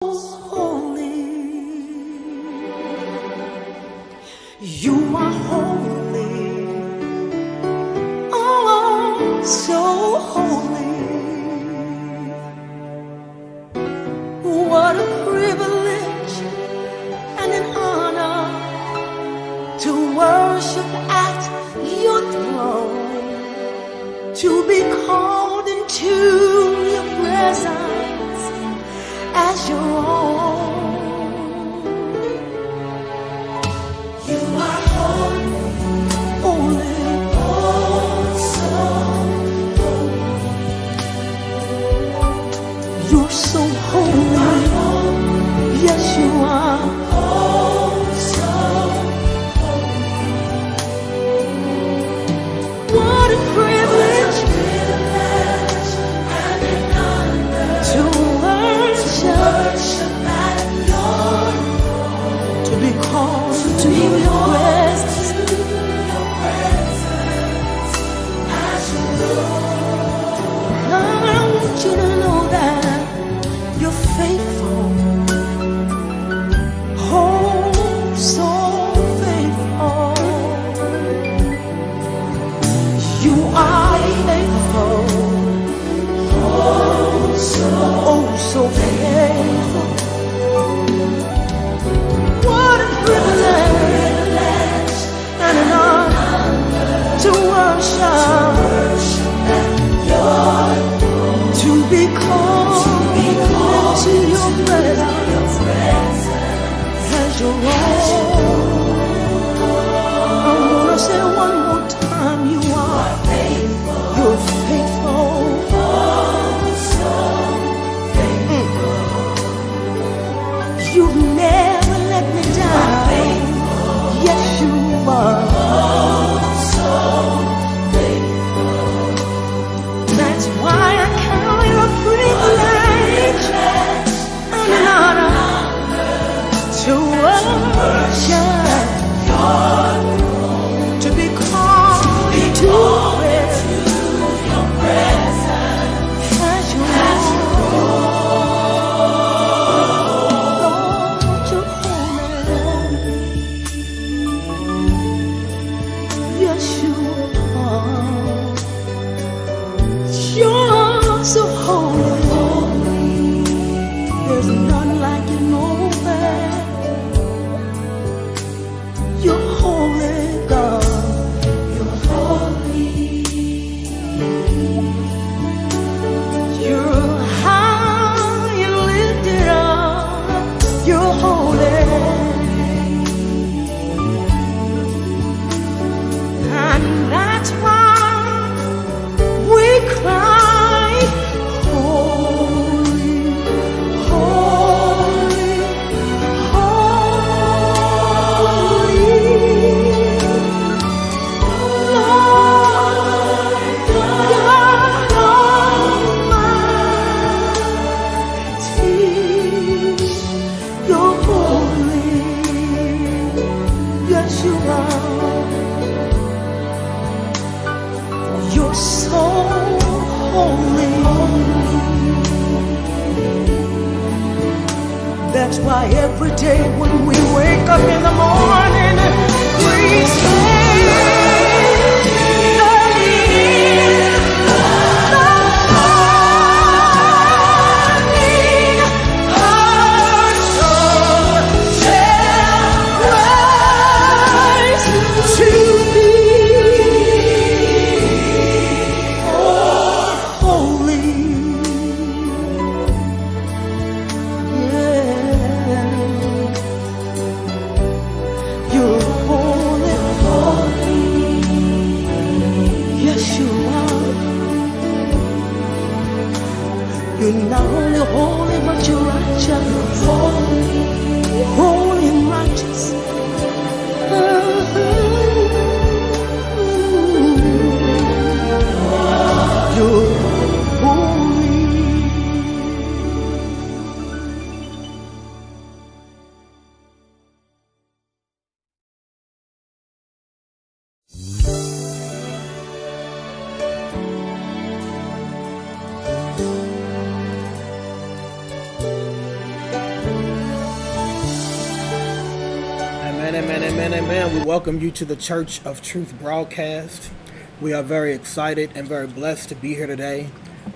holy. You are holy. Oh, so holy. What a privilege and an honor to worship at your throne, to be called into your presence as your own. You are holy, holy, oh so holy. You're so holy, yes you are. Oh so holy. What a privilege and an honor to worship at your throne, to be called to your presence as your own. I want you to know that you're faithful, oh so faithful. You are faithful, oh so faithful. What a privilege and an honor to worship at your throne, to be called into your presence as your own. I wanna say one more time, you are faithful. You're faithful. You've never let me down. Yes, you are. So faithful. That's why I count it a privilege and an honor to worship your throne, to be called to your presence as your own. You're so holy. There's none like you nowhere. You're holy, God. You're holy. You're high and lifted up. You're holy. And that's why we cry, holy, holy, holy, Lord God Almighty. You're holy, yes you are. You're so holy. That's why every day when we wake up in the morning, we say, you're holy. Amen. We welcome you to the Church of Truth broadcast. We are very excited and very blessed to be here today.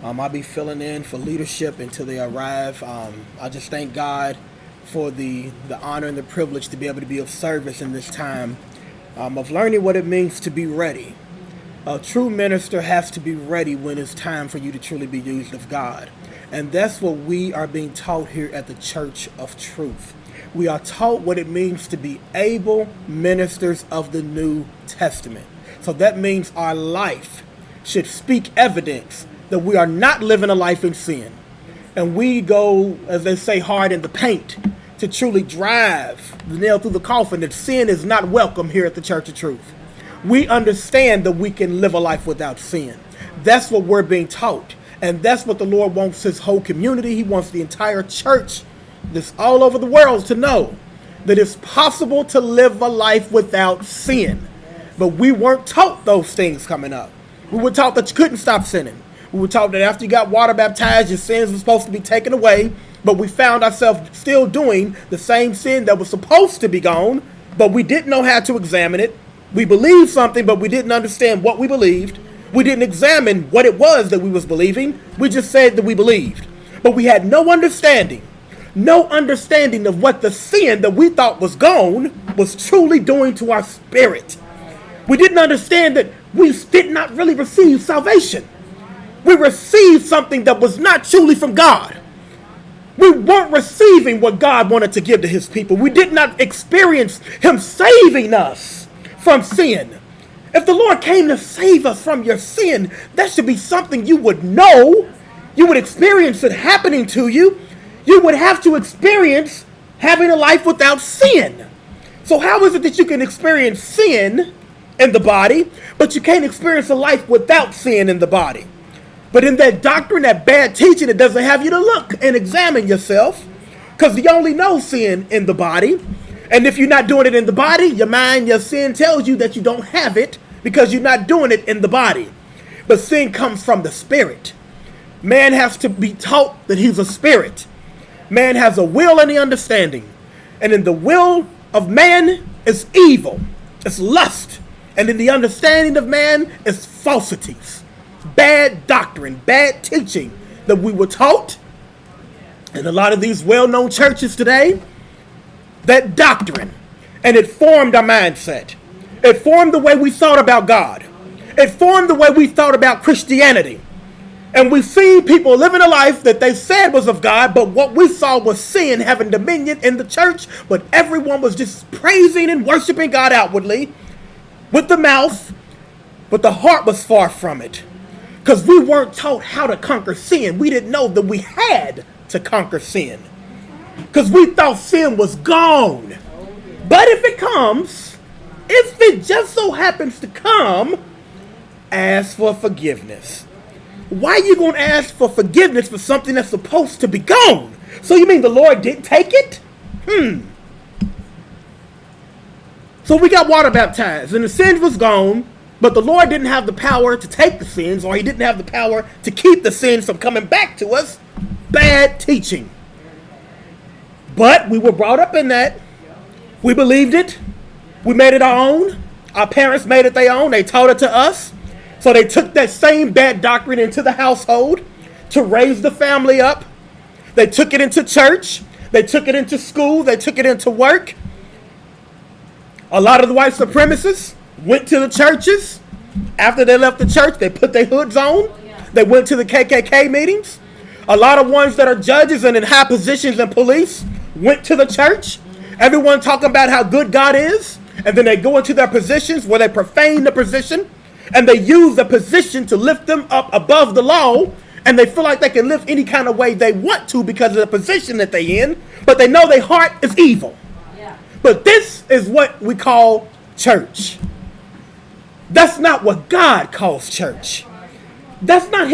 I'll be filling in for leadership until they arrive. I just thank God for the honor and the privilege to be able to be of service in this time of learning what it means to be ready. A true minister has to be ready when it's time for you to truly be used of God. And that's what we are being taught here at the Church of Truth. We are taught what it means to be able ministers of the New Testament. So that means our life should speak evidence that we are not living a life in sin. And we go, as they say, hard in the paint to truly drive the nail through the coffin that sin is not welcome here at the Church of Truth. We understand that we can live a life without sin. That's what we're being taught. And that's what the Lord wants his whole community. He wants the entire church that's all over the world to know that it's possible to live a life without sin. But we weren't taught those things coming up. We were taught that you couldn't stop sinning. We were taught that after you got water baptized, your sins were supposed to be taken away. But we found ourselves still doing the same sin that was supposed to be gone, but we didn't know how to examine it. We believed something, but we didn't understand what we believed. We didn't examine what it was that we was believing. We just said that we believed. But we had no understanding of what the sin that we thought was gone was truly doing to our spirit. We didn't understand that we did not really receive salvation. We received something that was not truly from God. We weren't receiving what God wanted to give to his people. We did not experience him saving us from sin. If the Lord came to save us from your sin, that should be something you would know. You would experience it happening to you. You would have to experience having a life without sin. So how is it that you can experience sin in the body, but you can't experience a life without sin in the body? But in that doctrine, that bad teaching, it doesn't have you to look and examine yourself, because you only know sin in the body. And if you're not doing it in the body, your mind, your sin tells you that you don't have it because you're not doing it in the body. But sin comes from the spirit. Man has to be taught that he's a spirit. Man has a will and the understanding. And in the will of man is evil. It's lust. And in the understanding of man is falsities. Bad doctrine, bad teaching that we were taught. In a lot of these well-known churches today, that doctrine. And it formed our mindset. It formed the way we thought about God. It formed the way we thought about Christianity. And we see people living a life that they said was of God, but what we saw was sin having dominion in the church, but everyone was just praising and worshiping God outwardly with the mouth, but the heart was far from it. Because we weren't taught how to conquer sin. We didn't know that we had to conquer sin. Because we thought sin was gone. But if it just so happens to come, ask for forgiveness. Why are you going to ask for forgiveness for something that's supposed to be gone? So you mean the Lord didn't take it? So we got water baptized and the sins was gone, but the Lord didn't have the power to take the sins, or he didn't have the power to keep the sins from coming back to us. Bad teaching. But we were brought up in that. We believed it. We made it our own. Our parents made it their own. They taught it to us. So they took that same bad doctrine into the household to raise the family up. They took it into church. They took it into school. They took it into work. A lot of the white supremacists went to the churches. After they left the church, they put their hoods on. They went to the KKK meetings. A lot of ones that are judges and in high positions in police went to the church. Everyone talking about how good God is. And then they go into their positions where they profane the position. And they use the position to lift them up above the law. And they feel like they can live any kind of way they want to because of the position that they're in. But they know their heart is evil. Yeah. But this is what we call church. That's not what God calls church. That's not his